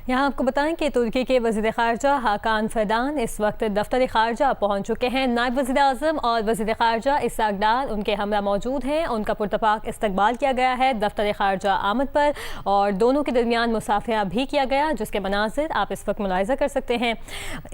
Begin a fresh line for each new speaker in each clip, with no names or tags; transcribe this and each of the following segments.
यहाँ आपको बताएं कि तुर्की के वज़ीर ख़ारजा हाकान फ़िदान इस वक्त दफ्तर ख़ारजा पहुँच चुके हैं। नायब वज़ीर आज़म और वज़ीर ख़ारजा इसहाक़ डार उनके हमरा मौजूद हैं। उनका पुरतपाक इस्तकबाल किया गया है दफ्तर ख़ारजा आमद पर और दोनों के दरमियान मुसाफ़िहा भी किया गया, जिसके मनाज़िर आप इस वक्त मुलाहिज़ा कर सकते हैं।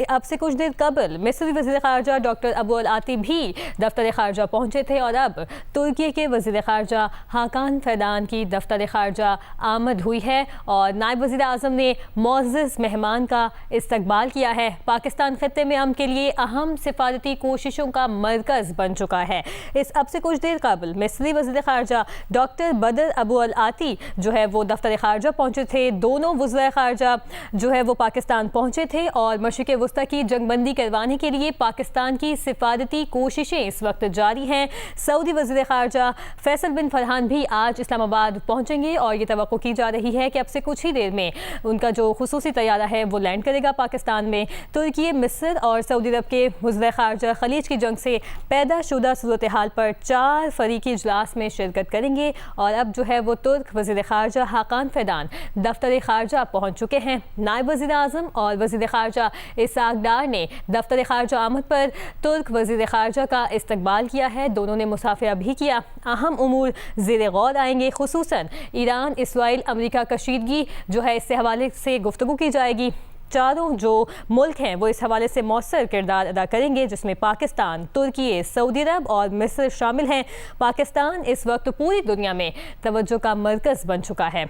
अब से कुछ देर कबल मिस्री वज़ीर ख़ारजा डॉक्टर अबू अल आती भी दफ्तर ख़ारजा पहुँचे थे और अब तुर्की के वज़ीर ख़ारजा हाकान फ़िदान की दफ्तर ख़ारजा आमद हुई है और नायब वज़ीर आज़म ने मुअज़्ज़ज़ मेहमान का इस्तकबाल किया है। पाकिस्तान ख़ित्ते में अमन के लिए अहम सिफारती कोशिशों का मरकज़ बन चुका है। अब से कुछ देर कबल मिस्री वज़ीर ख़ारजा डॉक्टर बदर अबू अल आती जो है वो दफ्तर ख़ारजा पहुँचे थे। दोनों वज़ीर ख़ारजा जो है वो पाकिस्तान पहुँचे थे और मशरिक़ वस्ता की जंगबंदी करवाने के लिए पाकिस्तान की सिफारती कोशिशें इस वक्त जारी हैं। सऊदी वज़ीर ख़ारजा फैसल बिन फरहान भी आज इस्लामाबाद पहुँचेंगे और ये तवक्को की जा रही है कि अब से कुछ ही देर में उनका जो खुसूसी तैयारा है वो लैंड करेगा पाकिस्तान में। तुर्की, मिस्र और सऊदी अरब के वज़ीर ख़ारजा खलीज की जंग से पैदा शुदा सूरत हाल पर 4 फ़रीक़ी इजलास में शिरकत करेंगे और अब जो है वो तुर्क वज़ीर ख़ारजा हाकान फ़िदान दफ्तर ख़ारजा पहुँच चुके हैं। नायब वज़ीर आज़म और वज़ीर ख़ारजा इसहाक़ डार ने दफ्तर ख़ारजा आमद पर तुर्क वज़ीर ख़ारजा का इस्तकबाल किया है। दोनों ने मुसाफ़िहा भी किया। अहम उमूर ज़ेर गौर आएंगे, खुसूसन ईरान, इसराइल, अमरीका कशीदगी जो है इससे हवाले से गुफ्तगू की जाएगी। चारों जो मुल्क हैं वो इस हवाले से मौसर किरदार अदा करेंगे, जिसमें पाकिस्तान, तुर्की, सऊदी अरब और मिस्र शामिल हैं। पाकिस्तान इस वक्त पूरी दुनिया में तवज्जो का मरकज़ बन चुका है।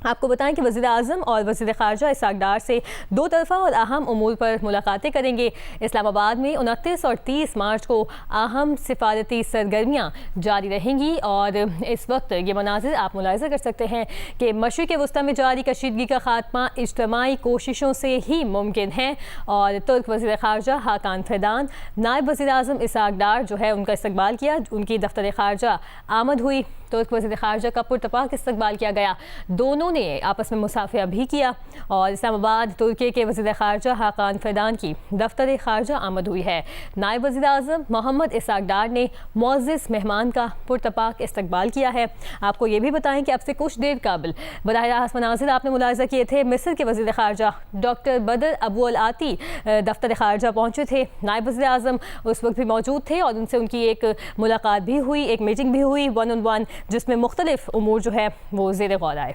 आपको बताएं कि वज़ीर आज़म और वज़ीर ख़ारजा इसहाक़ डार से दो तरफ़ा और अहम उमूर पर मुलाकातें करेंगे। इस्लामाबाद में 29 और 30 मार्च को अहम सिफारती सरगर्मियाँ जारी रहेंगी और इस वक्त ये मनाज़िर आप मुलाहिज़ा कर सकते हैं कि मशरिक़ वस्ता में जारी कशीदगी का ख़ात्मा इज्तमाई कोशिशों से ही मुमकिन है और तुर्क वज़ीर ख़ारजा हाकान फ़िदान, नायब वज़ीर आज़म इसहाक़ डार जो है उनका इस्तकबाल किया, उनकी दफ्तर ख़ारजा आमद हुई। तुर्क वज़ीर ख़ारजा का पुरतपाक इस्तकबाल किया गया। दोनों ने आपस में मुसाफ़िहा भी किया और इस्लामाबाद तुर्की के वज़ीर ख़ारजा हाकान फ़िदान की दफ्तर ख़ारजा आमद हुई है। नायब वज़ीर आज़म मोहम्मद इसहाक़ डार ने मुअज़्ज़ज़ मेहमान का पुरतपाक इस्तकबाल किया है। आपको ये भी बताएं कि अब से कुछ देर कबल बराह रास्त मनाज़िर आपने मुलाहिज़ा किए थे। मिस्र के वज़ीर ख़ारजा डॉक्टर बदर अबू अल आती दफ्तर ख़ारजा पहुँचे थे। नायब वज़ीर आज़म उस वक्त भी मौजूद थे और उनसे उनकी एक मुलाकात भी हुई, एक मीटिंग भी हुई 1-on-1, जिसमें मुख्तलिफ उमूर जो है वो ज़ेर गौर आए।